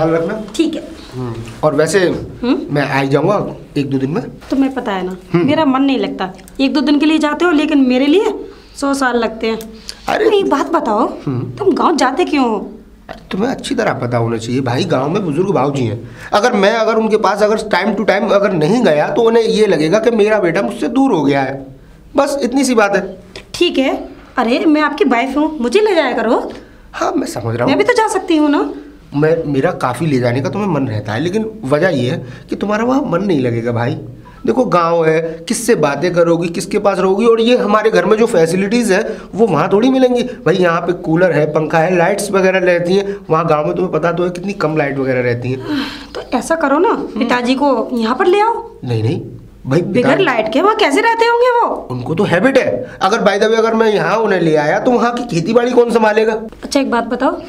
ख्याल रखना। ठीक है। और वैसे मैं आ जाऊंगा 1-2 दिन में। तुम्हें पता है ना मेरा मन नहीं लगता, 1-2 दिन के लिए जाते हो लेकिन मेरे लिए 100 साल लगते हैं। अरे एक बात बताओ, तुम गांव जाते क्यों हो? तुम्हें अच्छी तरह पता होना चाहिए भाई, गांव में बुजुर्ग भाऊजी हैं। अगर उनके पास अगर टाइम टू टाइम अगर नहीं गया तो उन्हें ये लगेगा कि मेरा बेटा मुझसे दूर हो गया है, बस इतनी सी बात है। ठीक है, अरे मैं आपकी वाइफ हूँ, मुझे ले जाया करो। हाँ मैं समझ रहा हूँ, मैं भी तो जा सकती हूँ ना। मेरा काफ़ी ले जाने का तुम्हें मन रहता है, लेकिन वजह यह है कि तुम्हारा वहाँ मन नहीं लगेगा भाई। देखो गांव है, किससे बातें करोगी, किसके पास रहोगी, और ये हमारे घर में जो फैसिलिटीज़ है वो वहाँ थोड़ी मिलेंगी भाई। यहाँ पे कूलर है, पंखा है, लाइट्स वगैरह रहती हैं। वहाँ गांव में तुम्हें पता तो है कितनी कम लाइट वगैरह रहती है। तो ऐसा करो ना, पिताजी को यहाँ पर ले आओ। नहीं भाई, बगैर लाइट के वहाँ कैसे रहते होंगे वो? उनको तो हैबिट है। अगर बाय द वे अगर मैं यहाँ उन्हें ले आया तो वहाँ की खेती बाड़ी कौन संभालेगा? अच्छा एक बात बताओ,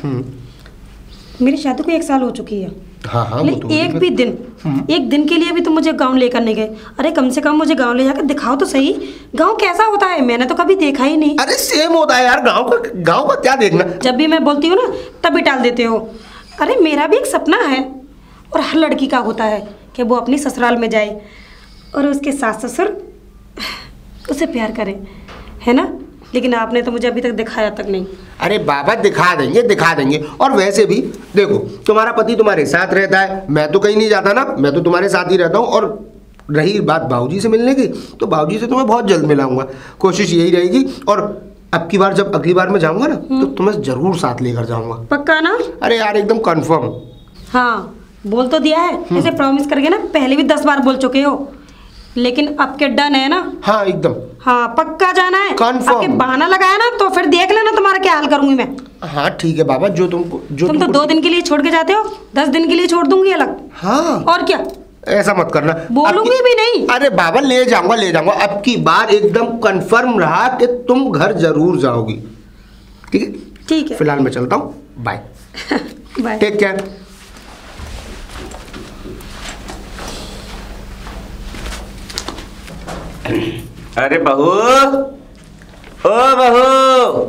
मेरी शादी को 1 साल हो चुकी है। हाँ लेकिन एक दिन के लिए भी तुम मुझे गांव लेकर नहीं गए। अरे कम से कम मुझे गांव ले जाकर दिखाओ तो सही, गांव कैसा होता है, मैंने तो कभी देखा ही नहीं। अरे सेम होता है यार, गांव का क्या देखना। जब भी मैं बोलती हूँ ना तभी टाल देते हो। अरे मेरा भी एक सपना है, और हर लड़की का होता है कि वो अपनी ससुराल में जाए और उसके सास ससुर उसे प्यार करें, है ना। लेकिन आपने तो मुझे अभी तक दिखाया तक नहीं। अरे बाबा दिखा देंगे। और वैसे भी देखो, तुम्हारा पति तुम्हारे साथ रहता है, मैं तो कहीं नहीं जाता ना, मैं तो तुम्हारे साथ ही रहता हूँ। और रही बात बाबूजी से मिलने की, तो बाबूजी से तुम्हें बहुत जल्द मिलाऊंगा, कोशिश यही रहेगी। और अब की बार जब अगली बार मैं जाऊंगा ना तो तुम्हें जरूर साथ लेकर जाऊंगा। पक्का ना? अरे यार एकदम कंफर्म। हाँ बोल तो दिया है, ऐसे प्रॉमिस करके ना पहले भी 10 बार बोल चुके हो, लेकिन अब के डन है ना? हाँ एकदम। हाँ पक्का जाना है, कंफर्म। बहाना लगाया ना तो फिर देख लेना तुम्हारा क्या हाल करूंगी मैं। हाँ ठीक है बाबा, तुम तो 2 दिन के लिए छोड़ के जाते हो, 10 दिन के लिए छोड़ दूंगी अलग। हाँ और क्या, ऐसा मत करना, बोलूंगी भी नहीं। अरे बाबा ले जाऊंगा। अब की बार एकदम कंफर्म रहा कि तुम घर जरूर जाओगी। ठीक है फिलहाल मैं चलता हूँ, बाय। Bye, take care. अरे बहू, ओ बहू,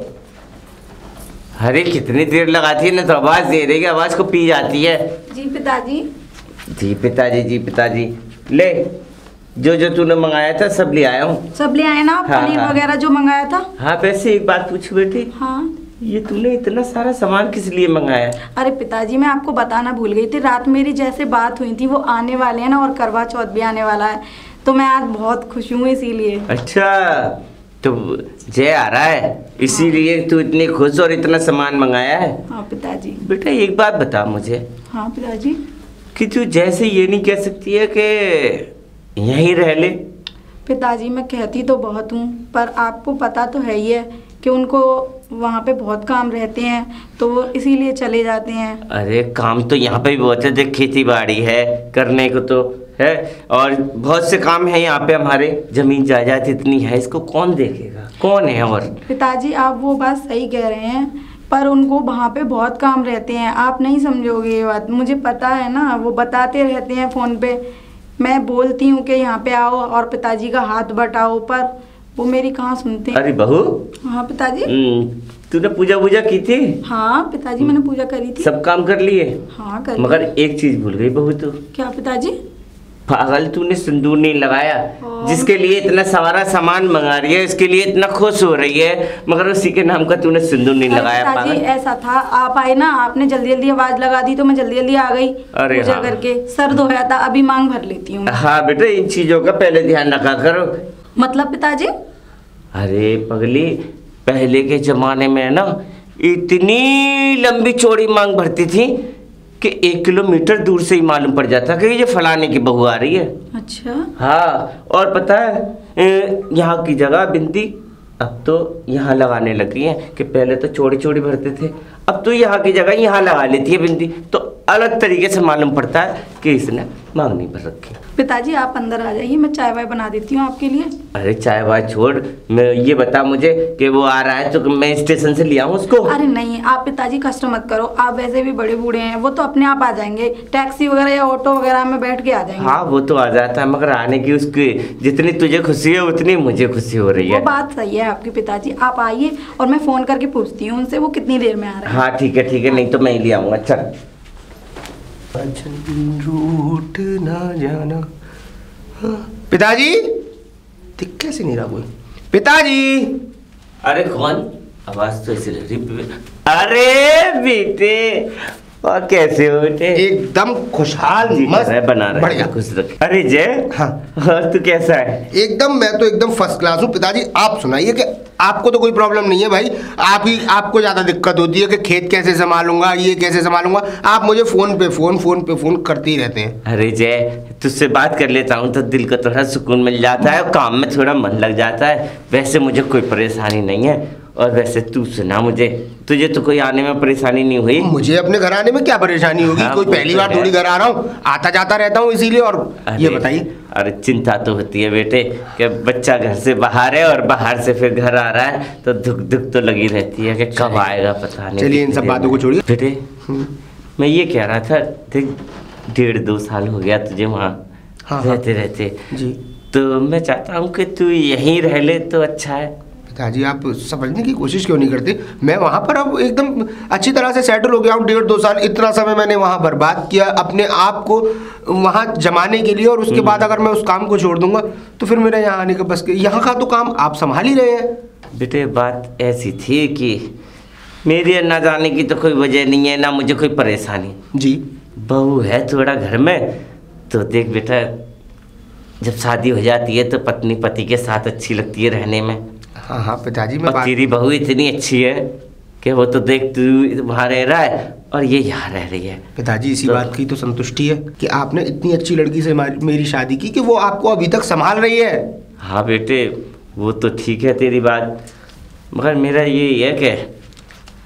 अरे कितनी देर लगाती है ना, तो आवाज दे रही है, आवाज को पी जाती है। जी पिताजी। जी पिताजी। ले जो तूने मंगाया था सब ले आया हूँ। सब ले आए ना? हाँ, पनीर वगैरह जो मंगाया था। हाँ वैसे एक बात पूछू बेटी, हाँ ये तूने इतना सारा सामान किस लिए मंगाया? अरे पिताजी मैं आपको बताना भूल गई थी, रात मेरी जैसे बात हुई थी, वो आने वाले हैं ना, और करवा चौथ भी आने वाला है, तो मैं आज बहुत खुश हूँ इसीलिए। अच्छा तो जय आ रहा है इसीलिए तू इतनी खुश और इतना सामान मंगाया है? हाँ पिताजी। बेटा एक बात बता मुझे। हाँ पिताजी। कि तू जैसे ये नहीं कह सकती है कि यहीं रह ले? पिताजी मैं कहती तो बहुत हूँ, पर आपको पता तो है ही है कि उनको वहाँ पे बहुत काम रहते हैं, तो वो इसीलिए चले जाते हैं। अरे काम तो यहाँ पे भी बहुत है, देख खेती बाड़ी है करने को तो है, और बहुत से काम है यहाँ पे, हमारे जमीन जायदाद इतनी है, इसको कौन देखेगा, कौन है? और पिताजी आप वो बात सही कह रहे हैं, पर उनको वहाँ पे बहुत काम रहते हैं, आप नहीं समझोगे ये बात, मुझे पता है ना, वो बताते रहते हैं फ़ोन पे। मैं बोलती हूँ कि यहाँ पे आओ और पिताजी का हाथ बटाओ, पर वो मेरी कहाँ सुनते हैं। अरे बहू। हाँ पिताजी। तूने पूजा की थी? हाँ पिताजी मैंने पूजा करी थी। सब काम कर लिए? हाँ कर। मगर एक चीज भूल गई बहू तू। क्या पिताजी? पागल, तूने सिंदूर नहीं लगाया, जिसके लिए इतना सारा सामान मंगा रही है, इसके लिए इतना खुश हो रही है, मगर उसी के नाम का तूने सिंदूर नहीं लगाया। पागल ऐसा था, आप आए ना, आपने जल्दी जल्दी आवाज लगा दी तो मैं जल्दी जल्दी आ गई पूजा करके। सर धोया था, अभी मांग भर लेती हूँ। हाँ बेटा इन चीजों का पहले ध्यान रखा करो। मतलब पिताजी? अरे पगली, पहले के जमाने में ना इतनी लंबी चौड़ी मांग भरती थी कि 1 किलोमीटर दूर से ही मालूम पड़ जाता कि ये फलाने की बहू आ रही है। अच्छा। हाँ, और पता है यहाँ की जगह बिंदी अब तो यहाँ लगाने लगी है, कि पहले तो चौड़ी चौड़ी भरते थे, अब तो यहाँ की जगह यहाँ लगा लेती है बिंदी, तो अलग तरीके से मालूम पड़ता है कि इसने मांग नहीं भर रखी। पिताजी आप अंदर आ जाइए, मैं चाय वाय बना देती हूँ आपके लिए। अरे चाय वाय छोड़, मैं ये बता मुझे कि वो आ रहा है तो मैं स्टेशन से ले आऊँ उसको? अरे नहीं आप पिताजी कष्ट मत करो, आप वैसे भी बड़े बूढ़े हैं, वो तो अपने आप आ जाएंगे, टैक्सी वगैरह या ऑटो वगैरह में बैठ के आ जाएंगे। हाँ वो तो आ जाता है, मगर आने की उसकी जितनी तुझे खुशी है उतनी मुझे खुशी हो रही है। वो बात सही है आपकी पिताजी, आप आइए और मैं फोन करके पूछती हूँ उनसे वो कितनी देर में आ रहे हैं। हाँ ठीक है, नहीं तो मैं ही ले आऊँगा। चल रूठ ना जाना। हाँ। पिताजी दिख कैसे नहीं रहा कोई? पिताजी! अरे कौन? आवाज तो ऐसे लग रही। अरे बेटे, और कैसे हो बेटे? एकदम खुशहाल, मस्त बना रहा है, बढ़िया। खुश रख। अरे जय, हाँ। और तू कैसा है? एकदम, मैं तो एकदम फर्स्ट क्लास हूँ। पिताजी आप सुनाइए कि आपको तो कोई प्रॉब्लम नहीं है भाई। आपको ज़्यादा दिक्कत होती है कि खेत कैसे संभालूंगा, ये कैसे संभालूंगा। आप मुझे फोन पे फोन करते ही रहते हैं। अरे जय, तुझसे बात कर लेता हूँ तो दिल को थोड़ा सुकून मिल जाता है और काम में थोड़ा मन लग जाता है। वैसे मुझे कोई परेशानी नहीं है। और वैसे तू सुना, मुझे तुझे तो कोई आने में परेशानी नहीं हुई? मुझे अपने घर आने में क्या परेशानी होगी? हाँ, कोई पहली बार थोड़ी घर आ रहा हूँ, आता जाता रहता हूँ इसीलिए। और ये बताइए। अरे चिंता तो होती है बेटे कि बच्चा घर से बाहर है और बाहर से फिर घर आ रहा है, तो दुख तो लगी रहती है कि कब आएगा पता नहीं। चलिए इन सब बातों को छोड़िए बेटे। मैं ये कह रहा था, देख 1.5-2 साल हो गया तुझे वहाँ रहते जी। तो मैं चाहता हूँ कि तू यहीं रह ले तो अच्छा है। पिताजी आप समझने की कोशिश क्यों नहीं करते? मैं वहाँ पर अब एकदम अच्छी तरह से सेटल हो गया हूँ। 1.5-2 साल इतना समय मैंने वहाँ बर्बाद किया अपने आप को वहाँ जमाने के लिए, और उसके बाद अगर मैं उस काम को छोड़ दूंगा तो फिर मेरे यहाँ आने का बस यहाँ का तो काम आप संभाल ही रहे हैं। बेटे बात ऐसी थी कि मेरे ना जाने की तो कोई वजह नहीं है, ना मुझे कोई परेशानी। जी। बहू है थोड़ा घर में, तो देख बेटा जब शादी हो जाती है तो पत्नी पति के साथ अच्छी लगती है रहने में। हाँ पिताजी तेरी बहू इतनी अच्छी है कि वो तो देख तू वहाँ रह रहा है और ये यहाँ रह रही है। पिताजी इसी बात की तो संतुष्टि है कि आपने इतनी अच्छी लड़की से मेरी शादी की कि वो आपको अभी तक संभाल रही है। हाँ बेटे वो तो ठीक है तेरी बात, मगर मेरा ये है कि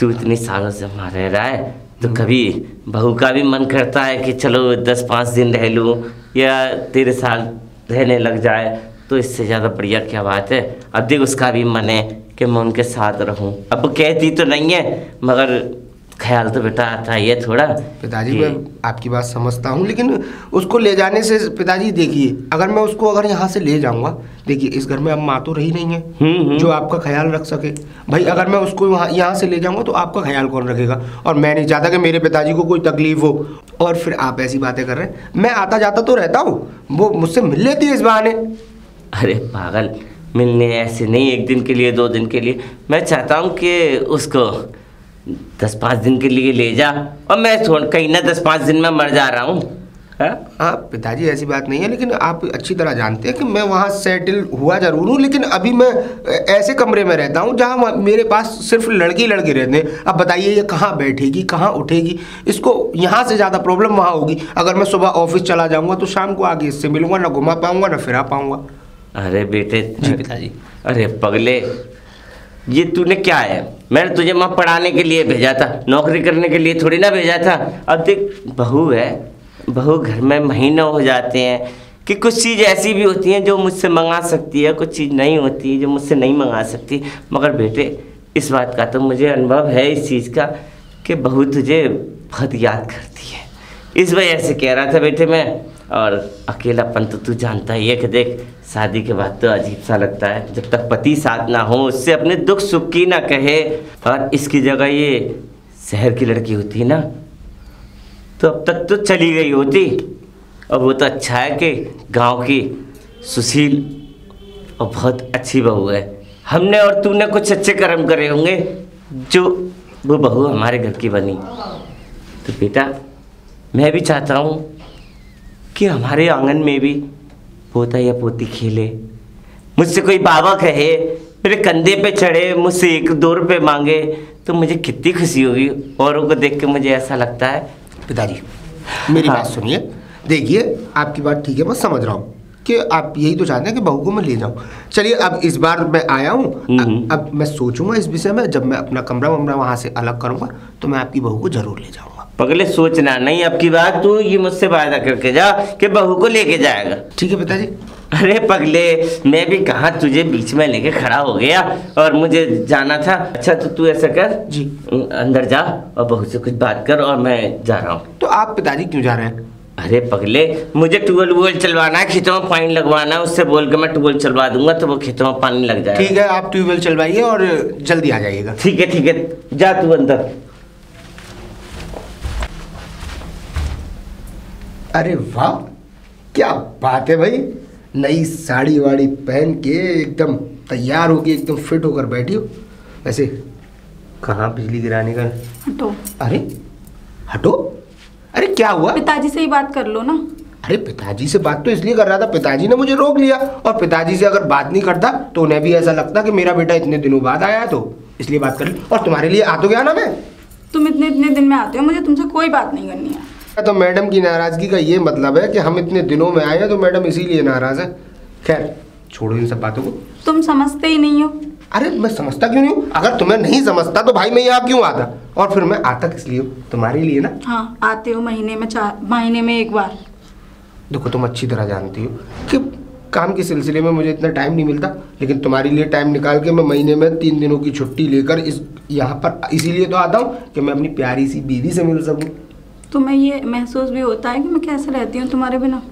तू इतनी सालों से वहाँ रह रहा है तो कभी बहू का भी मन करता है कि चलो 10-5 दिन रह लूँ या तेरे साथ रहने लग जाए, तो इससे ज़्यादा बढ़िया क्या बात है। अब देख उसका भी मन है कि मैं उनके साथ रहूं। अब वो कहती तो नहीं है मगर ख्याल तो बेटा आता ही है थोड़ा। पिताजी मैं आपकी बात समझता हूँ, लेकिन उसको ले जाने से पिताजी देखिए, अगर मैं उसको अगर यहाँ से ले जाऊँगा, देखिए इस घर में अब माँ तो रही नहीं है जो आपका ख्याल रख सके। भाई अगर मैं उसको यहाँ से ले जाऊँगा तो आपका ख्याल कौन रखेगा? और मैं नहीं चाहता कि मेरे पिताजी को कोई तकलीफ हो। और फिर आप ऐसी बातें कर रहे हैं, मैं आता जाता तो रहता हूँ, वो मुझसे मिल लेती है इस बहाने। अरे पागल, मिलने ऐसे नहीं 1 दिन के लिए 2 दिन के लिए। मैं चाहता हूँ कि उसको 10-5 दिन के लिए ले जा, और मैं कहीं ना 10-5 दिन में मर जा रहा हूँ। हाँ पिताजी ऐसी बात नहीं है, लेकिन आप अच्छी तरह जानते हैं कि मैं वहाँ सेटल हुआ जरूर हूँ, लेकिन अभी मैं ऐसे कमरे में रहता हूँ जहाँ मेरे पास सिर्फ लड़के रहते हैं। अब बताइए ये कहाँ बैठेगी, कहाँ उठेगी? इसको यहाँ से ज़्यादा प्रॉब्लम वहाँ होगी। अगर मैं सुबह ऑफिस चला जाऊँगा तो शाम को आगे इससे मिलूंगा, ना घुमा पाऊँगा ना फिरा पाऊँगा। अरे बेटे जी पिताजी। अरे पगले, ये तूने क्या है? मैंने तुझे वहाँ पढ़ाने के लिए भेजा था, नौकरी करने के लिए थोड़ी ना भेजा था। अब देख बहू है, बहू घर में महीनों हो जाते हैं कि कुछ चीज़ ऐसी भी होती हैं जो मुझसे मंगा सकती है, कुछ चीज़ नहीं होती जो मुझसे नहीं मंगा सकती। मगर बेटे इस बात का तो मुझे अनुभव है इस चीज़ का कि बहू तुझे बहुत याद करती है, इस वजह से कह रहा था बेटे मैं। और अकेलापन तो तू जानता ही है कि देख शादी के बाद तो अजीब सा लगता है जब तक पति साथ ना हो, उससे अपने दुख सुख की ना कहे। और इसकी जगह ये शहर की लड़की होती ना तो अब तक तो चली गई होती। और वो तो अच्छा है कि गांव की सुशील और बहुत अच्छी बहू है। हमने और तूने कुछ अच्छे कर्म करे होंगे जो वो बहू हमारे घर की बनी। तो बेटा मैं भी चाहता हूँ कि हमारे आंगन में भी पोता या पोती खेले, मुझसे कोई बाबा कहे, मेरे कंधे पे चढ़े, मुझसे 1-2 रुपये मांगे तो मुझे कितनी खुशी होगी। औरों को देख के मुझे ऐसा लगता है। पिताजी मेरी बात सुनिए, देखिए आपकी बात ठीक है, मैं समझ रहा हूँ कि आप यही तो चाहते हैं कि बहू को मैं ले जाऊँ। चलिए अब इस बार मैं आया हूँ, अब मैं सोचूंगा इस विषय में। जब मैं अपना कमरा वहाँ से अलग करूँगा तो मैं आपकी बहू को जरूर ले जाऊँगा। पगले सोचना नहीं, अब की बात तू ये मुझसे वादा करके जा कि बहू को लेके जाएगा। ठीक है पिताजी। अरे पगले, मैं भी कहाँ तुझे बीच में लेके खड़ा हो गया और मुझे जाना था। अच्छा तो तू ऐसा कर जी, अंदर जा और बहू से कुछ बात कर और मैं जा रहा हूँ। तो आप पिताजी क्यों जा रहे हैं? अरे पगले, मुझे ट्यूबवेल चलवाना है, खेतों में पानी लगवाना है। उससे बोल के मैं ट्यूबवेल चलवा दूंगा तो वो खेतों में पानी लग जाएगा। ठीक है आप ट्यूबवेल चलवाइए और जल्दी आ जाइएगा। ठीक है जा तू अंदर। अरे वाह, क्या बात है भाई। नई साड़ी वाड़ी पहन के एकदम तैयार होके एकदम फिट होकर बैठी हो। वैसे कहाँ बिजली गिराने का? हटो। अरे हटो, अरे क्या हुआ? पिताजी से ही बात कर लो ना। अरे पिताजी से बात तो इसलिए कर रहा था, पिताजी ने मुझे रोक लिया, और पिताजी से अगर बात नहीं करता तो उन्हें भी ऐसा लगता कि मेरा बेटा इतने दिनों बाद आया है, तो इसलिए बात कर ली। और तुम्हारे लिए आ तो गया ना मैं। तुम इतने दिन में आते हो, मुझे तुमसे कोई बात नहीं करनी है। तो मैडम की नाराजगी का ये मतलब है कि हम इतने दिनों में आए हैं, तो मैडम इसीलिए नाराज है। खैर छोड़ो इन सब बातों को। तुम समझते ही नहीं हो। अरे मैं समझता क्यों नहीं हूँ? अगर तुम्हें नहीं समझता तो भाई मैं यहाँ क्यों आता? और फिर मैं आता किस लिए? तुम्हारे लिए ना। हाँ, आते हो महीने में एक बार। देखो तुम अच्छी तरह जानती हो कि काम के सिलसिले में मुझे इतना टाइम नहीं मिलता, लेकिन तुम्हारे लिए टाइम निकाल के मैं महीने में 3 दिनों की छुट्टी लेकर इस यहाँ पर इसीलिए तो आता हूँ कि मैं अपनी प्यारी सी बीवी से मिल सकूँ। तुम्हें ये महसूस भी होता है कि मैं कैसे रहती हूँ तुम्हारे बिना?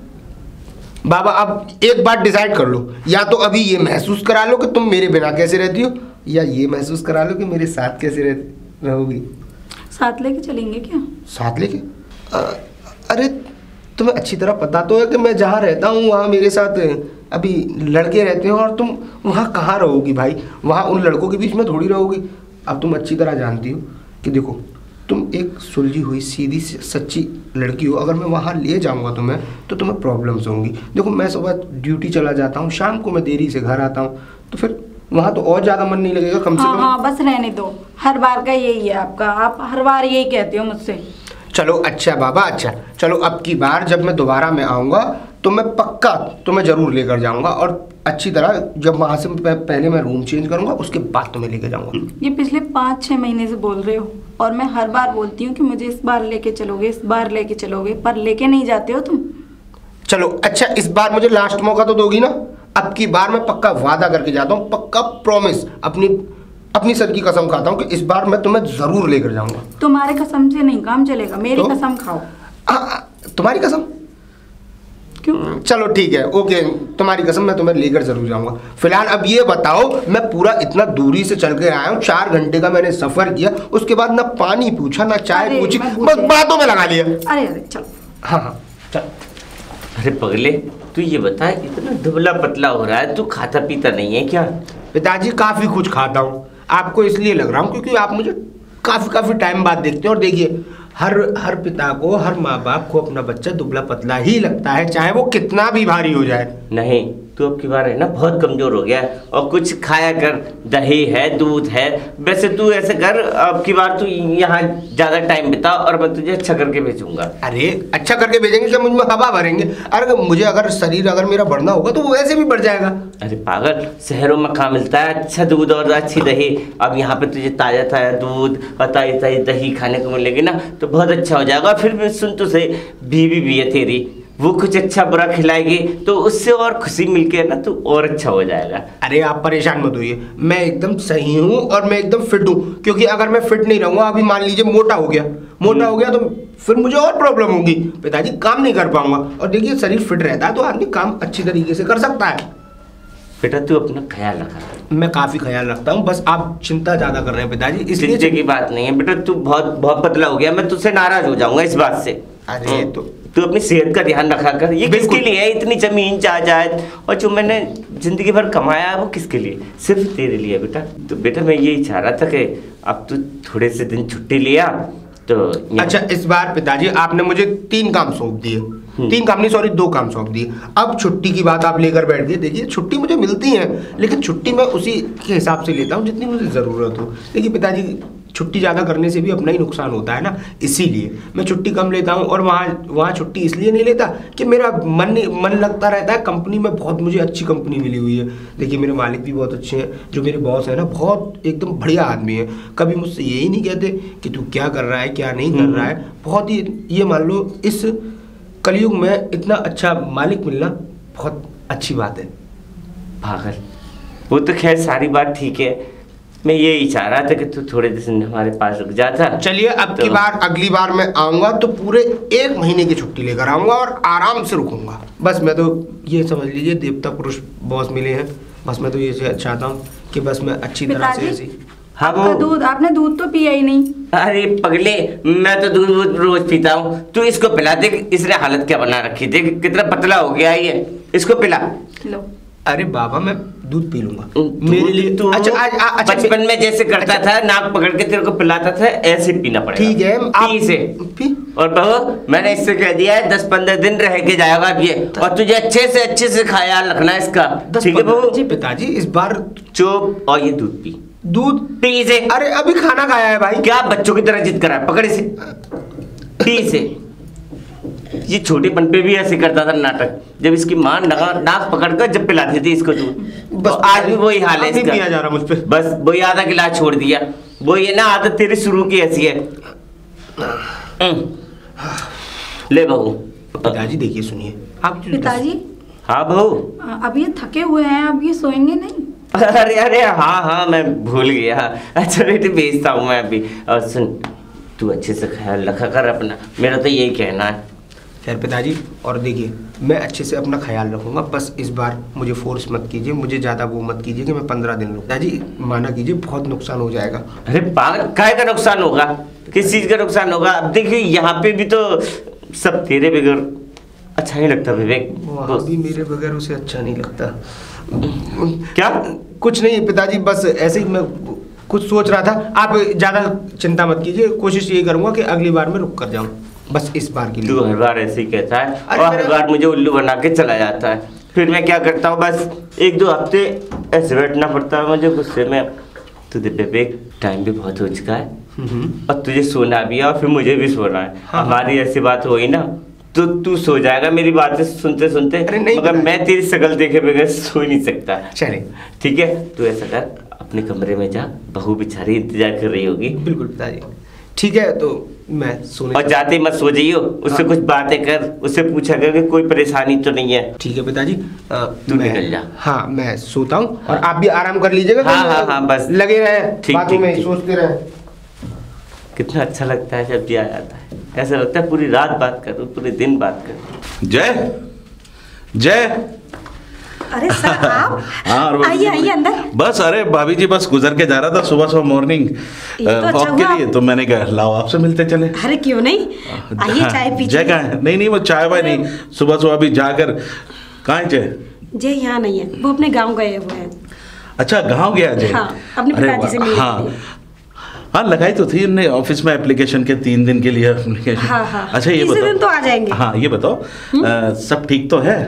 बाबा अब एक बात डिसाइड कर लो, या तो अभी ये महसूस करा लो कि तुम मेरे बिना कैसे रहती हो, या ये महसूस करा लो कि मेरे साथ कैसे रहोगी। साथ लेके चलेंगे क्या? साथ लेके? अरे तुम्हें अच्छी तरह पता तो है कि मैं जहाँ रहता हूँ वहाँ मेरे साथ अभी लड़के रहते हैं, और तुम वहाँ कहाँ रहोगी भाई? वहाँ उन लड़कों के बीच में थोड़ी रहोगी। अब तुम अच्छी तरह जानती हो कि देखो तुम एक सुलझी हुई सीधी सच्ची लड़की हो, अगर मैं वहाँ ले जाऊँगा तुम्हें तो तुम्हें प्रॉब्लम्स होंगी। देखो मैं सुबह ड्यूटी चला जाता हूँ, शाम को मैं देरी से घर आता हूँ, तो फिर वहाँ तो और ज़्यादा मन नहीं लगेगा कम से कम। हाँ, बस रहने दो, हर बार का यही है आपका, आप हर बार यही कहते हो मुझसे। चलो अच्छा बाबा, अच्छा चलो अब की बार जब मैं दोबारा में आऊँगा तो मैं पक्का तुम्हें ज़रूर लेकर जाऊँगा, और अच्छी तरह जब वहाँ से पहले मैं रूम चेंज करूँगा उसके बाद तुम्हें लेकर जाऊँगा। ये पिछले 5-6 महीने से बोल रहे हो, और मैं हर बार बोलती हूँ कि मुझे इस बार लेके चलोगे, इस बार लेके चलोगे, पर लेके नहीं जाते हो तुम। चलो अच्छा, इस बार मुझे लास्ट मौका तो दोगी ना? अब की बार मैं पक्का वादा करके जाता हूँ, पक्का प्रॉमिस, अपनी सर की कसम खाता हूँ कि इस बार मैं तुम्हें जरूर लेकर जाऊंगा। तुम्हारे कसम से नहीं काम चलेगा, मेरी तो? कसम खाओ। तुम्हारी कसम? क्यों? चलो ठीक है, ओके, तुम्हारी कसम, मैं तुम्हें लेकर जरूर जाऊंगा। फिलहाल अब ये बताओ, मैं पूरा इतना दूरी से चल के आया हूँ, 4 घंटे का मैंने सफर किया, उसके बाद ना पानी पूछा ना चाय पूछी, बस बातों में लगा लिया। अरे चलो। हाँ चल। अरे पगले, तू ये बता, इतना दुबला पतला हो रहा है, तू खाता पीता नहीं है क्या? पिताजी काफी कुछ खाता हूँ, आपको इसलिए लग रहा हूँ क्योंकि आप मुझे काफी टाइम बाद देखते हैं, और देखिए हर पिता को, हर माँ बाप को अपना बच्चा दुबला पतला ही लगता है, चाहे वो कितना भी भारी हो जाए। नहीं, तू अब की बार है ना बहुत कमजोर हो गया है, और कुछ खाया कर, दही है, दूध है। वैसे तू ऐसे कर, अब की बार तू यहाँ ज्यादा टाइम बिता, और मैं तुझे अच्छा करके भेजूंगा। अरे अच्छा करके भेजेंगे क्या? मुझ में हवा भरेंगे? अरे मुझे अगर शरीर अगर मेरा बढ़ना होगा तो वो वैसे भी बढ़ जाएगा। अरे पागल, शहरों में कहाँ मिलता है अच्छा दूध और अच्छी दही? अब यहाँ पे तुझे ताजा दूध और ताजी दही खाने को मिलेगी ना, तो बहुत अच्छा हो जाएगा। फिर भी सुन तो सही, बीवी भी है तेरी, वो कुछ अच्छा बुरा खिलाएगी तो उससे और खुशी मिलके ना तू और अच्छा हो जाएगा। अरे आप परेशान मत होइए, मैं एकदम सही हूँ और मैं एकदम फिट हूँ, क्योंकि अगर मैं फिट नहीं रहूँगा, अभी मान लीजिए मोटा हो गया तो फिर मुझे और प्रॉब्लम होगी, पिताजी काम नहीं कर पाऊंगा। और देखिए शरीर फिट रहता है तो आदमी काम अच्छी तरीके से कर सकता है। बेटा तू अपना ख्याल रखा। मैं काफी ख्याल रखता हूँ, बस आप चिंता ज्यादा कर रहे हैं पिताजी, इसलिए चिंता की बात नहीं है बेटा, तू बहुत पतला हो गया, मैं तुझसे नाराज हो जाऊंगा इस बात से। अरे तो तू अपनी सेहत का ध्यान रखा कर। ये किसके लिए है इतनी जमीन जायदाद, और जो मैंने जिंदगी भर कमाया है वो किसके लिए? सिर्फ तेरे लिए बेटा। तो बेटा मैं यही चाह रहा था कि अब तू थोड़े से दिन छुट्टी लिया तो। अच्छा इस बार पिताजी आपने मुझे 3 काम सौंप दिए, 3 काम नहीं सॉरी 2 काम सौंप दिए। अब छुट्टी की बात आप लेकर बैठ गए। देखिए छुट्टी मुझे मिलती है, लेकिन छुट्टी मैं उसी के हिसाब से लेता हूँ जितनी मुझे ज़रूरत हो। देखिए पिताजी छुट्टी ज़्यादा करने से भी अपना ही नुकसान होता है ना, इसीलिए मैं छुट्टी कम लेता हूँ। और वहाँ छुट्टी इसलिए नहीं लेता कि मेरा मन लगता रहता है कंपनी में। बहुत मुझे अच्छी कंपनी मिली हुई है। देखिए मेरे मालिक भी बहुत अच्छे हैं, जो मेरे बॉस है ना बहुत एकदम बढ़िया आदमी है। कभी मुझसे यही नहीं कहते कि तू क्या कर रहा है क्या नहीं कर रहा है। बहुत ही ये मान लो इस कलयुग में इतना अच्छा मालिक मिलना बहुत अच्छी बात है। पागल, वो तो खैर सारी बात ठीक है, मैं यही चाह रहा था कि तू थोड़े दिन हमारे पास रुक जाता। चलिए अब की बार अगली बार मैं आऊँगा तो पूरे 1 महीने की छुट्टी लेकर आऊँगा और आराम से रुकूंगा। बस मैं तो ये समझ लीजिए देवता पुरुष बॉस मिले हैं। बस मैं तो ये चाहता हूँ कि बस मैं अच्छी तरह से ऐसी। हाँ आपका दूध, आपने दूध तो पिया ही नहीं। अरे पगले, मैं तो दूध रोज पीता हूँ। तू इसको पिला, देख इसने हालत क्या बना रखी, देख कितना पतला हो गया है ये। इसको पिला। लो। अरे बाबा मैं दूध पी लूंगा, मेरे लिए तू अच्छा बचपन में जैसे करता था, नाक पकड़ के तेरे को पिलाता था, ऐसे पीना पड़ेगा। ठीक है, पी इसे। और बहू, मैंने इससे कह दिया है 10-15 दिन रह के जाएगा अब ये, और तुझे अच्छे से ख्याल रखना है इसका, ठीक है बहू? जी पिताजी इस बार चुप, और ये दूध पी। दूध पी इसे। अरे अभी खाना खाया है भाई। क्या बच्चों की तरह जिद करा है, पकड़ इसे, पी इसे। ये छोटेपन पे भी ऐसे करता था नाटक, जब इसकी माँ नाक पकड़कर जब पिलाती थी इसको दूध, बस आज भी वही हाल है इसका। पिया जा रहा मुझ पे, बस वही आधा गिलास छोड़ दिया। वो ये ना आदत तेरी शुरू की ऐसी है। ले बहू। पिताजी देखिए सुनिए आप। पिताजी। हाँ बहू। अब ये थके हुए हैं, अब ये सोएंगे नहीं? अरे हाँ मैं भूल गया। अच्छा बेटे, भेजता हूँ मैं अभी। और सुन, तू अच्छे से ख्याल रखा कर अपना, मेरा तो यही कहना है। खैर पिताजी, और देखिए मैं अच्छे से अपना ख्याल रखूंगा, बस इस बार मुझे फोर्स मत कीजिए, मुझे ज़्यादा वो मत कीजिए कि मैं 15 दिन लूँ। पिताजी माना कीजिए, बहुत नुकसान हो जाएगा। अरे पागल, काहे का नुकसान होगा, किस चीज़ का नुकसान होगा? अब देखिए यहाँ पे भी तो सब तेरे बगैर अच्छा नहीं लगता विवेक। वहाँ भी मेरे बगैर उसे अच्छा नहीं लगता। क्या? कुछ नहीं पिताजी, बस ऐसे ही मैं कुछ सोच रहा था। आप ज़्यादा चिंता मत कीजिए, कोशिश यही करूँगा कि अगली बार मैं रुक कर जाऊँ, बस इस बार के लिए। तू हर बार ऐसे ही कहता है और हर बार मुझे उल्लू बना के चला जाता है, फिर मैं क्या करता हूँ, बस 1-2 हफ्ते ऐसे बैठना पड़ता है मुझे गुस्से में। तो विवेक, टाइम भी बहुत हो चुका है और तुझे सोना भी है और फिर मुझे भी सोना है। हमारी ऐसी बात हुई ना तो तू सो जाएगा मेरी बातें सुनते सुनते, मगर मैं तेरी शक्ल देखे बगैर सो ही नहीं सकता। चले ठीक है, तू ऐसा कर, अपने कमरे में जा, बहू बेचारी इंतजार कर रही होगी। बिल्कुल पिताजी, ठीक है तो मैं सोने। और जाते मत सो जाइयो, उससे कुछ बातें कर, उससे पूछा कर कि कोई परेशानी तो नहीं है। ठीक है पिताजी, तू निकल जा। हाँ मैं सोता हूँ और आप भी आराम कर लीजिएगा। हाँ बस लगे रहे बातों में, सोचते रहे। कितना अच्छा लगता है जब जिया जाता है, ऐसा लगता है पूरी रात बात करूं, पूरे दिन बात करूं। जय। अरे सर आप हाँ, आइए अंदर। बस अरे भाभी जी, बस गुजर के जा रहा था सुबह मॉर्निंग वॉक के लिए, तो मैंने कहा लाओ आपसे मिलते चले। अरे क्यों नहीं, आइए चाय पीजिए। जय कहाँ है? नहीं वो चाय वाय नहीं, सुबह अभी जाकर। कहाँ है जय? जय यहाँ नहीं है, वो अपने गाँव गए हुए हैं। अच्छा गाँव गया जय? हाँ, अपने पिताजी से मिलने। हाँ लगाई तो थी उनने ऑफिस में एप्लीकेशन के 3 दिन के लिए एप्लीकेशन। हाँ। अच्छा ये बताओ, दिन तो आ जाएंगे। हाँ ये बताओ, सब ठीक तो है?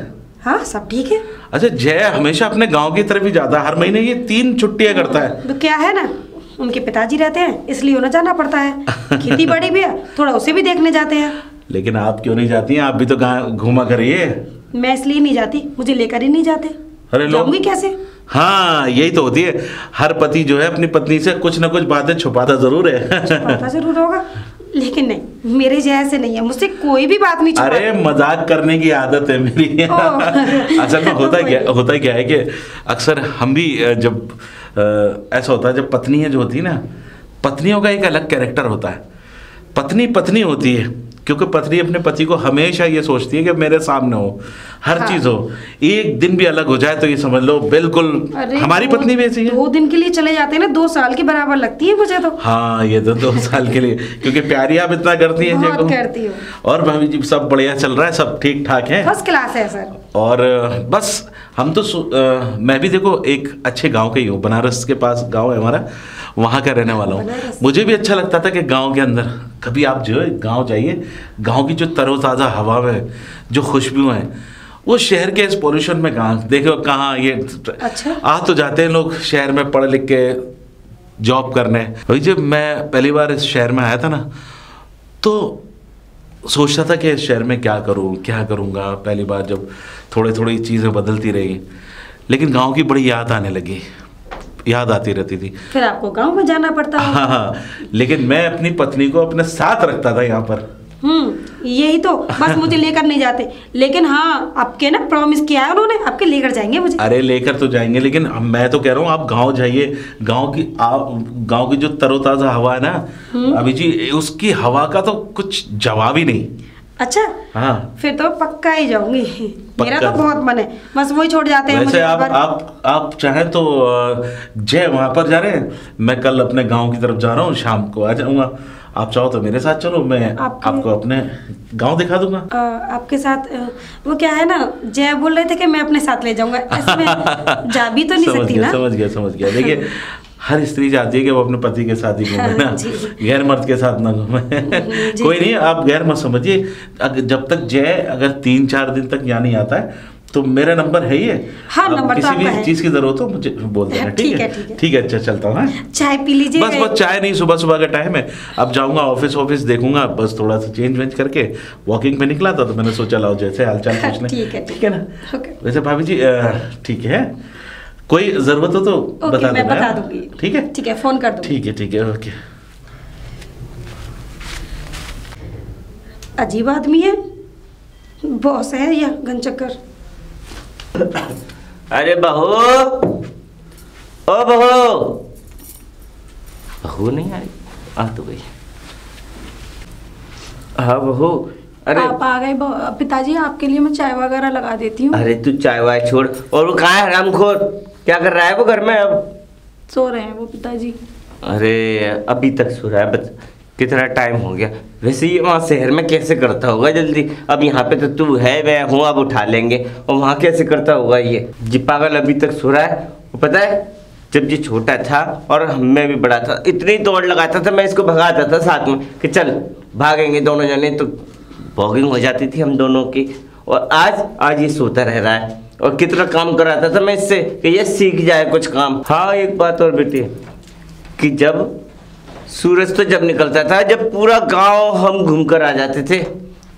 हाँ सब ठीक है। अच्छा जय हमेशा अपने गांव की तरफ ही जाता है, हर महीने ये 3 छुट्टियां करता है। तो क्या है ना, उनके पिताजी रहते हैं इसलिए उन्हें जाना पड़ता है, खेती बाड़ी भी है, थोड़ा उसे भी देखने जाते हैं। लेकिन आप क्यों नहीं जाती हैं? आप भी तो घूमा करिए। मैं इसलिए नहीं जाती, मुझे लेकर ही नहीं जाते। अरे जाऊंगी कैसे? हाँ यही तो होती है, हर पति जो है अपनी पत्नी से कुछ ना कुछ बातें छुपाता जरूर है। छुपाता जरूर होगा, लेकिन नहीं, मेरे जैसे नहीं है, मुझसे कोई भी बात नहीं छुपाती। अरे मजाक करने की आदत है मेरी। असल में होता क्या है कि अक्सर हम भी जब ऐसा होता है, जब पत्नियां जो होती है ना, पत्नियों का एक अलग कैरेक्टर होता है। पत्नी होती है क्योंकि पत्नी अपने पति को हमेशा ये सोचती है कि मेरे सामने हो, हर चीज हो। एक दिन भी अलग हो जाए तो ये समझ लो बिल्कुल। हमारी पत्नी भी ऐसी है। 2 दिन के लिए चले जाते हैं ना, 2 साल के बराबर लगती है मुझे तो। हाँ ये तो 2 साल के लिए, क्योंकि प्यारी आप इतना करती हैं। बहुत करती हूँ। और भाभी जी सब बढ़िया चल रहा है, सब ठीक ठाक है? फर्स्ट क्लास है सर। और बस हम तो मैं भी देखो एक अच्छे गांव का ही हूँ, बनारस के पास गांव है हमारा, वहाँ का रहने वाला हूँ। मुझे भी अच्छा लगता था कि गांव के अंदर कभी आप जो है गांव जाइए, गांव की जो तरोताज़ा हवा में जो खुशबू है, वो शहर के इस पॉल्यूशन में कहाँ देखो, कहाँ ये। अच्छा। आ तो जाते हैं लोग शहर में पढ़ लिख के जॉब करने। भाई जब मैं पहली बार इस शहर में आया था ना, तो सोचता था कि इस शहर में क्या करूँगा। पहली बार जब थोड़ी चीज़ें बदलती रही, लेकिन गाँव की बड़ी याद आने लगी, याद आती रहती थी। फिर आपको गांव में जाना पड़ता है। हाँ, लेकिन मैं अपनी पत्नी को अपने साथ रखता था यहाँ पर। यही तो, बस मुझे लेकर नहीं जाते, लेकिन हाँ आपके ना प्रॉमिस किया है उन्होंने, आपके लेकर जाएंगे मुझे। अरे लेकर तो जाएंगे, लेकिन मैं तो कह रहा हूँ आप गांव जाइए। गांव की जो तरोताजा हवा है ना अभी जी, उसकी हवा का तो कुछ जवाब ही नहीं। अच्छा, हाँ। फिर तो पक्का ही जाऊंगी। मेरा तो पक्का। बहुत मन है, बस वही छोड़ जाते हैं वैसे मुझे आप इस बार। आप चाहें तो जय वहां पर जा रहे हैं, मैं कल अपने गांव की तरफ जा रहा हूँ, शाम को आ जाऊंगा। आप चाहो तो मेरे साथ चलो, मैं आपको अपने गांव दिखा दूंगा। आपके साथ वो क्या है ना, जय बोल रहे थे कि मैं अपने साथ ले जाऊंगा, इसमें जा भी तो नहीं सकती ना। समझ गया। देखिए हर स्त्री चाहती है कि वो अपने पति के साथ ही घूमे ना, गैर मर्द के साथ ना घूमे। कोई नहीं, आप गैर मत समझिए। जब तक जय अगर 3-4 दिन तक यहाँ नहीं आता है तो मेरा नंबर है ही है। हाँ, नंबर तो किसी आपका भी है। चीज की जरूरत हो मुझे बोल देना। ठीक है। ठीक है, अच्छा चलता हूँ। चाय पी लीजिए। बस चाय नहीं, सुबह का टाइम है। अब जाऊंगा ऑफिस देखूंगा, बस थोड़ा सा चेंज वेंज करके वॉकिंग पे निकला था, तो मैंने सोचा लाओ जैसे हालचाल पूछ लें। ठीक है ना। ओके। वैसे भाभी जी ठीक है, कोई जरूरत हो तो बता मैं देना। बता दूंगी। ठीक है, फोन कर दूंगी। ठीक है, ओके। अजीब आदमी है, बॉस है या गनचक्कर। अरे बहू, ओ बहू नहीं आई, आ तो गई। हाँ बहू, अरे आप आ गए पिताजी, आपके लिए मैं चाय वगैरह लगा देती हूँ। अरे तू चाय वाय छोड़, और वो कहाँ है हरामखोर, क्या कर रहा है वो घर में अब? सो रहे हैं वो पिताजी। अरे अभी तक सो रहा है, बस कितना टाइम हो गया। वैसे ये वहाँ शहर में कैसे करता होगा जल्दी, अब यहाँ पे तो तू है, मैं हूँ, अब उठा लेंगे, और वहाँ कैसे करता होगा ये पागल अभी तक सो रहा है। वो पता है जब ये छोटा था और मैं भी बड़ा था, इतनी दौड़ लगाता था, मैं इसको भगाता था साथ में कि चल भागेंगे दोनों जने, तो वॉकिंग हो जाती थी हम दोनों की। और आज ये सोता रह रहा है, और कितना काम कराता था मैं इससे कि ये सीख जाए कुछ काम। हाँ एक बात और बेटी, कि जब सूरज तो जब निकलता था, जब पूरा गांव हम घूम कर आ जाते थे,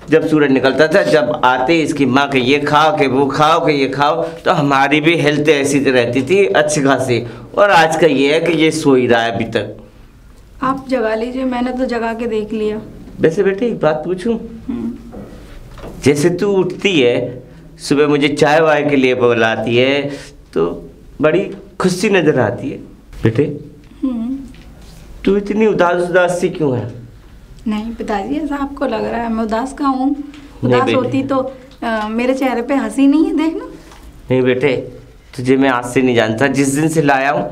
जब सूरज निकलता था, जब आते इसकी माँ के ये खाओ के वो खाओ के ये खाओ, तो हमारी भी हेल्थ ऐसी रहती थी अच्छी खासी। और आज का ये है कि ये सो ही रहा है अभी तक। आप जगा लीजिए, मैंने तो जगा के देख लिया। वैसे बेटे एक बात पूछूं, जैसे तू उठती है सुबह, मुझे चाय वाय के लिए बुलाती है, तो बड़ी खुशी नजर आती है। बेटे तू इतनी उदास सी क्यों है? नहीं पिताजी, ऐसा आपको लग रहा है, मैं उदास का हूँ? उदास बेटे। होती तो मेरे चेहरे पे हंसी नहीं है, देखना। नहीं बेटे, तुझे मैं आज से नहीं जानता, जिस दिन से लाया हूँ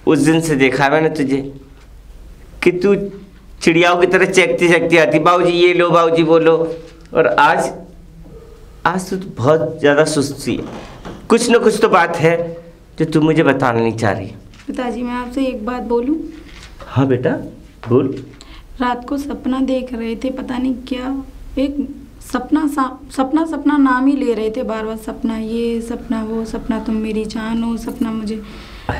उस दिन से देखा मैंने तुझे कि तू चिड़ियाओं की तरह चहकती आती, बाबूजी ये लो, बाबूजी वो लो। और आज तो बहुत ज़्यादा सुस्त सी है। कुछ न कुछ तो बात है जो तू मुझे बताना नहीं चाह रही। पिताजी मैं आपसे एक बात बोलूं? हाँ बेटा बोल। रात को सपना देख रहे थे, पता नहीं क्या, एक सपना नाम ही ले रहे थे बार बार, सपना ये, सपना वो, सपना तुम मेरी जान हो, सपना मुझे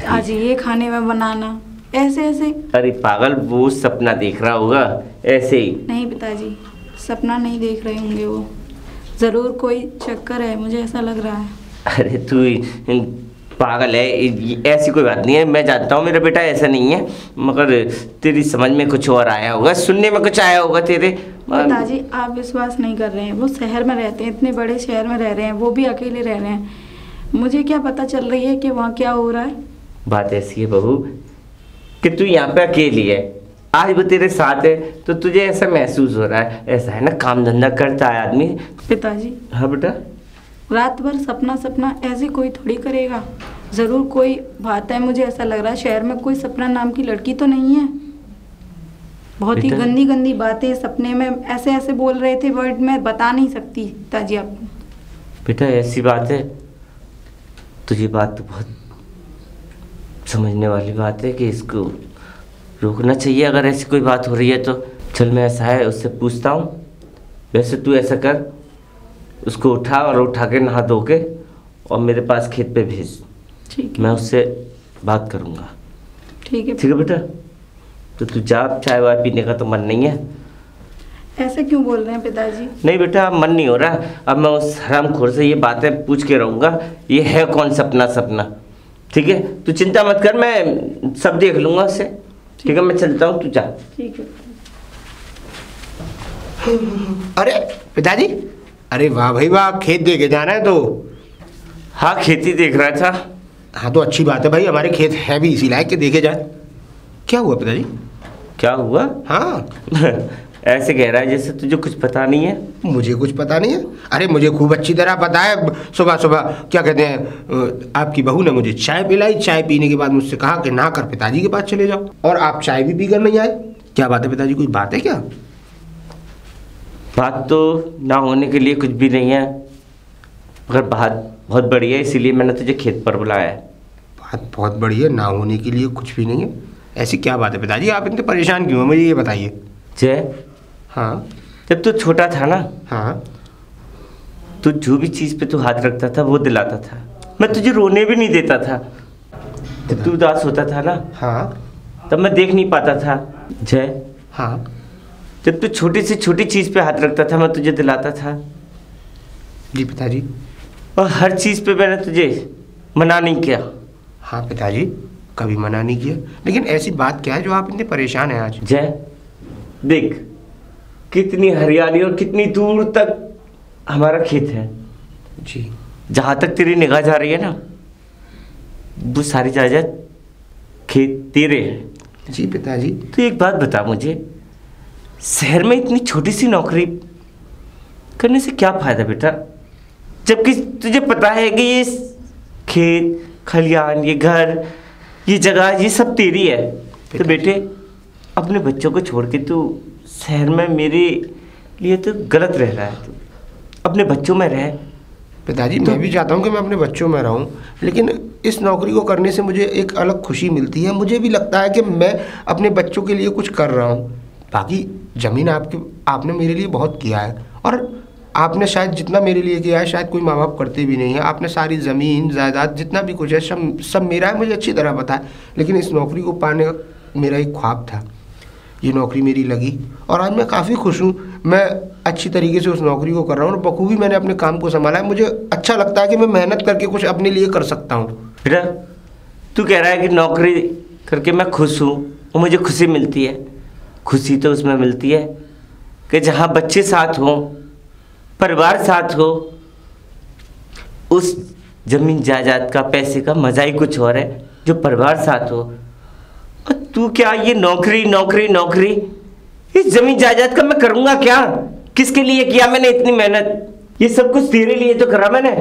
आज ये खाने में बनाना, ऐसे ऐसे। अरे पागल, वो सपना देख रहा होगा ऐसे ही। नहीं पिताजी, सपना नहीं देख रहे होंगे वो, ज़रूर कोई चक्कर है, मुझे ऐसा लग रहा है। अरे तू पागल है, ऐसी कोई बात नहीं है, मैं जानता हूँ मेरा बेटा ऐसा नहीं है, मगर तेरी समझ में कुछ और आया होगा, सुनने में कुछ आया होगा तेरे। पिताजी आप विश्वास नहीं कर रहे हैं, वो शहर में रहते हैं, इतने बड़े शहर में रह रहे हैं, वो भी अकेले रह रहे हैं, मुझे क्या पता चल रही है कि वहाँ क्या हो रहा है। बात ऐसी है बहू कि तू यहाँ पे अकेली है, आज वो तेरे साथ है तो तुझे ऐसा महसूस हो रहा है। ऐसा है ना, काम धंधा करता है आदमी। पिताजी हाँ बेटा, रात भर सपना ऐसे कोई थोड़ी करेगा, ज़रूर कोई बात है, मुझे ऐसा लग रहा है शहर में कोई सपना नाम की लड़की तो नहीं है। बहुत ही गंदी बातें सपने में ऐसे ऐसे बोल रहे थे, वर्ड में बता नहीं सकती पिताजी आपको। बेटा ऐसी बात है, तुझे बात तो बहुत समझने वाली बात है कि इसको रोकना चाहिए अगर ऐसी कोई बात हो रही है तो। चल मैं ऐसा है उससे पूछता हूँ। वैसे तू ऐसा कर, उसको उठा और उठा के नहा धो के और मेरे पास खेत पे भेज, ठीक मैं उससे बात करूँगा। ठीक है बेटा, तो तू जा, चाय वाय पीने का तो मन नहीं है? ऐसे क्यों बोल रहे हैं पिताजी? नहीं बेटा, मन नहीं हो रहा। अब मैं उस हरामखोर से ये बातें पूछ के रहूँगा, ये है कौन सपना। ठीक है, तू चिंता मत कर, मैं सब देख लूँगा उससे। ठीक है, मैं चलता हूँ, तू जा। ठीक है। अरे पिताजी, अरे वाह भाई वाह, खेत देखे जाना है तो? हाँ खेती देख रहा था। हाँ तो अच्छी बात है भाई, हमारे खेत है भी इसी लायक के देखे जाए। क्या हुआ पिताजी? क्या हुआ? हाँ ऐसे कह रहा है जैसे तुझे कुछ पता नहीं है। मुझे कुछ पता नहीं है? अरे मुझे खूब अच्छी तरह पता है। सुबह सुबह क्या कहते हैं, आपकी बहू ने मुझे चाय पिलाई, चाय पीने के बाद मुझसे कहा कि नहा कर पिताजी के पास चले जाओ, और आप चाय भी पीकर नहीं आए। क्या बात है पिताजी, कोई बात है क्या? बात तो ना होने के लिए कुछ भी नहीं है, मगर बात बहुत बड़ी है, इसीलिए मैंने तुझे खेत पर बुलाया है। बात बहुत बड़ी है, ना होने के लिए कुछ भी नहीं है? ऐसी क्या बात है पिताजी, आप इतने परेशान क्यों हैं, मुझे ये बताइए। जय, हाँ जब तू छोटा था ना, हाँ, तो जो भी चीज़ पे तू हाथ रखता था वो दिलाता था। मैं तुझे रोने भी नहीं देता था। जब तू उदास होता था ना, हाँ, तब मैं देख नहीं पाता था। जय, हाँ, जब तू छोटी से छोटी चीज़ पे हाथ रखता था मैं तुझे दिलाता था। जी पिताजी। और हर चीज़ पे मैंने तुझे मना नहीं किया। हाँ पिताजी, कभी मना नहीं किया, लेकिन ऐसी बात क्या है जो आप इतने परेशान हैं आज? जय, देख कितनी हरियाली और कितनी दूर तक हमारा खेत है। जी। जहाँ तक तेरी निगाह जा रही है ना, वो सारी जायदाद खेत तेरे हैं। जी पिताजी। तो एक बात बता मुझे, शहर में इतनी छोटी सी नौकरी करने से क्या फायदा बेटा, जबकि तुझे पता है कि ये खेत खलियान, ये घर, ये जगह, ये सब तेरी है। तो बेटे अपने बच्चों को छोड़ के तू शहर में मेरे लिए तो गलत रह रहा है। तू अपने बच्चों में रह। पिताजी मैं भी चाहता हूँ कि मैं अपने बच्चों में रहूँ, लेकिन इस नौकरी को करने से मुझे एक अलग खुशी मिलती है। मुझे भी लगता है कि मैं अपने बच्चों के लिए कुछ कर रहा हूँ। बाकी ज़मीन आपने मेरे लिए बहुत किया है, और आपने शायद जितना मेरे लिए किया है शायद कोई माँ बाप करते भी नहीं है। आपने सारी ज़मीन जायदाद जितना भी कुछ है सब मेरा है, मुझे अच्छी तरह पता है। लेकिन इस नौकरी को पाने का मेरा एक ख्वाब था, ये नौकरी मेरी लगी और आज मैं काफ़ी खुश हूँ। मैं अच्छी तरीके से उस नौकरी को कर रहा हूँ और बखूबी मैंने अपने काम को संभाला है। मुझे अच्छा लगता है कि मैं मेहनत करके कुछ अपने लिए कर सकता हूँ। बेटा तू कह रहा है कि नौकरी करके मैं खुश हूँ और मुझे खुशी मिलती है। खुशी तो उसमें मिलती है कि जहाँ बच्चे साथ हों, परिवार साथ हो, उस जमीन जायदाद का, पैसे का मज़ा ही कुछ और है जो परिवार साथ हो। और तू क्या ये नौकरी नौकरी नौकरी, इस जमीन जायदाद का मैं करूँगा क्या? किसके लिए किया मैंने इतनी मेहनत? ये सब कुछ तेरे लिए तो करा मैंने।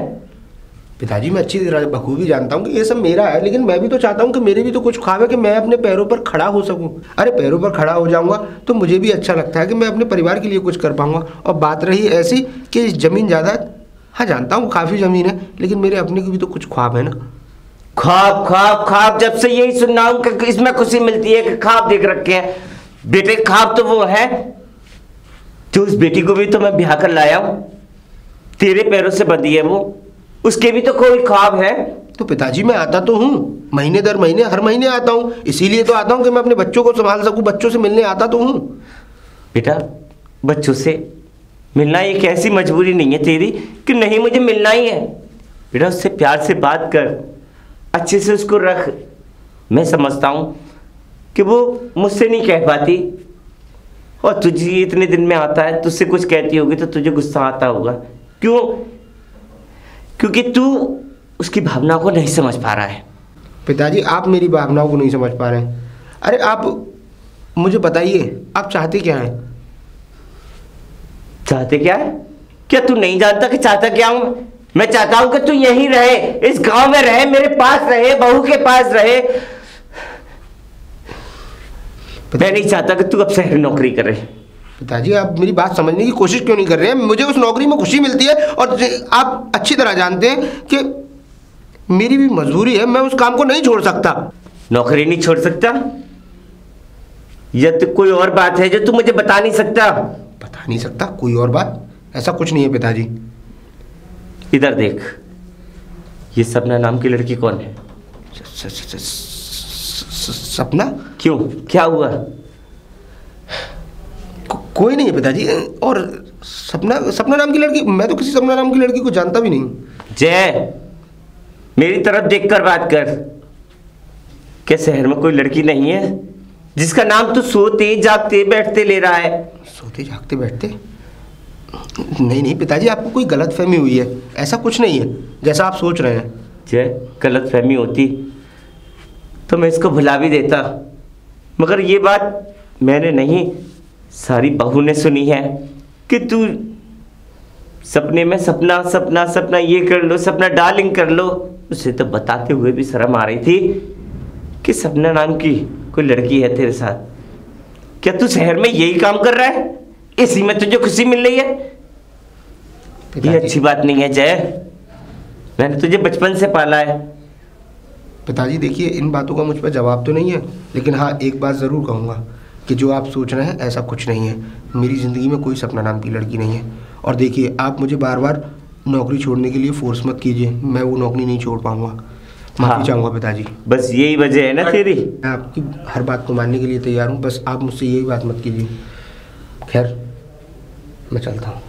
पिताजी मैं अच्छी तरह बखूबी जानता हूँ कि ये सब मेरा है, लेकिन मैं भी तो चाहता हूँ कि मेरे भी तो कुछ ख्वाब है कि मैं अपने पैरों पर खड़ा हो सकूँ। अरे पैरों पर खड़ा हो जाऊँगा तो मुझे भी अच्छा लगता है कि मैं अपने परिवार के लिए कुछ कर पाऊँगा। और बात रही ऐसी कि ज़मीन जायदाद, हाँ जानता हूँ काफ़ी ज़मीन है, लेकिन मेरे अपने की भी तो कुछ ख्वाब है ना। ख्वाब ख्वाब ख्वाब, जब से यही सुन रहा हूँ कि इसमें खुशी मिलती है कि ख्वाब देख रखे हैं। बेटे ख्वाब तो वो है जो उस बेटी को भी तो मैं ब्याह कर लाया हूँ, तेरे पैरों से बंधी है वो, उसके भी तो कोई ख्वाब है। तो पिताजी मैं आता तो हूँ, महीने दर महीने हर महीने आता हूँ, इसीलिए तो आता हूँ कि मैं अपने बच्चों को संभाल सकूँ, बच्चों से मिलने आता तो हूँ। बेटा बच्चों से मिलना एक ऐसी मजबूरी नहीं है तेरी कि नहीं मुझे मिलना ही है। बेटा उससे प्यार से बात कर, अच्छे से उसको रख। मैं समझता हूँ कि वो मुझसे नहीं कह पाती और तुझे इतने दिन में आता है, तुझसे कुछ कहती होगी तो तुझे गुस्सा आता होगा। क्यों? क्योंकि तू उसकी भावनाओं को नहीं समझ पा रहा है। पिताजी आप मेरी भावनाओं को नहीं समझ पा रहे हैं। अरे आप मुझे बताइए आप चाहते क्या हैं? चाहते क्या है? क्या तू नहीं जानता कि चाहता क्या हूं? मैं चाहता हूं कि तू यहीं रहे, इस गांव में रहे, मेरे पास रहे, बहू के पास रहे। मैं नहीं चाहता कि तू अब शहर नौकरी करे। पिताजी आप मेरी बात समझने की कोशिश क्यों नहीं कर रहे हैं? मुझे उस नौकरी में खुशी मिलती है और आप अच्छी तरह जानते हैं कि मेरी भी मजबूरी है, मैं उस काम को नहीं छोड़ सकता। नौकरी नहीं छोड़ सकता? यह तो कोई और बात है जो तू मुझे बता नहीं सकता। बता नहीं सकता? कोई और बात? ऐसा कुछ नहीं है पिताजी। इधर देख, ये सपना नाम की लड़की कौन है? सपना? क्यों, क्या हुआ? कोई नहीं है पिताजी। और सपना नाम की लड़की? मैं तो किसी सपना नाम की लड़की को जानता भी नहीं। जय मेरी तरफ देखकर बात कर। क्या शहर में कोई लड़की नहीं है जिसका नाम तू सोते जागते बैठते ले रहा है? सोते जागते बैठते? नहीं नहीं पिताजी आपको कोई गलतफहमी हुई है, ऐसा कुछ नहीं है जैसा आप सोच रहे हैं। जय गलतफहमी होती तो मैं इसको भुला भी देता, मगर ये बात मैंने नहीं, सारी बहू ने सुनी है कि तू सपने में सपना सपना सपना ये कर लो, सपना डार्लिंग कर लो। उसे तो बताते हुए भी शर्म आ रही थी कि सपना नाम की कोई लड़की है तेरे साथ। क्या तू शहर में यही काम कर रहा है? इसी में तुझे खुशी मिल रही है? ये अच्छी बात नहीं है जय। मैंने तुझे बचपन से पाला है। पिताजी देखिए, इन बातों का मुझ पर जवाब तो नहीं है, लेकिन हाँ एक बात ज़रूर कहूँगा कि जो आप सोच रहे हैं ऐसा कुछ नहीं है। मेरी ज़िंदगी में कोई सपना नाम की लड़की नहीं है। और देखिए, आप मुझे बार बार नौकरी छोड़ने के लिए फोर्स मत कीजिए, मैं वो नौकरी नहीं छोड़ पाऊँगा। माफ़ी चाहूँगा पिताजी। बस यही वजह है ना तेरी? मैं आपकी हर बात को मानने के लिए तैयार हूँ, बस आप मुझसे यही बात मत कीजिए। खैर मैं चलता हूँ।